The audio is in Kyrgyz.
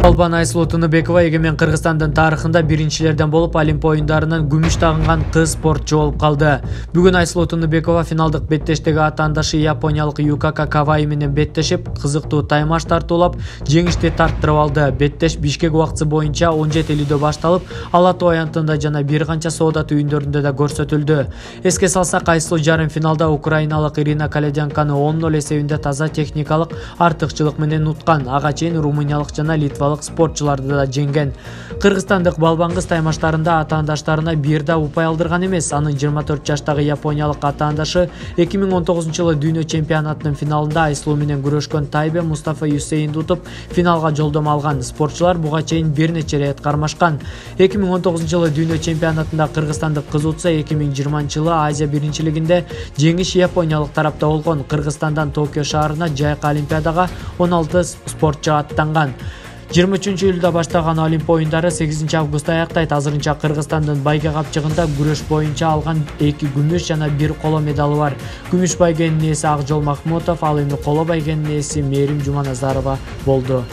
Балбан Айсулуу Тыныбекова эгемен Кыргызстандын тарыхында биринчилерден болуп Олимп оюндарынан күмүш тагынган кыз спортчу болуп калды. Бүгүн Айсулуу Тыныбекова финалдык беттештеги атаандашы япониялык Юкака Кавай менен беттешип, кызыктуу таймаш тартуулап, жеңишти тарттырып алды. Беттеш Бишкек убактысы боюнча 17:50 башталып, Ала Тоо аянтында жана бир канча соода түйүндөрүндө да көрсөтүлдү. Эске салсак, Айсулуу жарым финалда украиналык Ирина Каледянканы 10-0 эсебинде таза техникалык артыкчылык менен уткан. Ага чейин румыниялык жана литвалык спортчуларды да жеңген. Кыргызстандык балбан кыз таймаштарында атаандаштарына бир да упай алдырган эмес. Анын 24 жаштагы япониялык атаандашы 2019-жылы дүйнө чемпионатынын финалында Айсулуу менен күрөшкөн Тайбе Мустафа Юсейинди утуп, финалга жолдомо алган. Спортчулар буга чейин бир нече рет кармашкан. 2019-жылы дүйнө чемпионатында кыргызстандык кыз утса, 2020-жылы Азия биринчилигинде жеңиш япониялык тарапта болгон. Кыргызстандан Токио шаарына жайкы олимпиадага 16 спортчу аттанган. 23-июлда баштаган Олимп оюндары 8-августта аяктайт. Азырынча Кыргызстандын байге капчыгында күрөш боюнча алган 2 күмүш жана 1 коло медалы бар. Күмүш байгенин ээси Акжол Махмутов, ал эми коло байгенин ээси Мээрим Жуманазарова болду.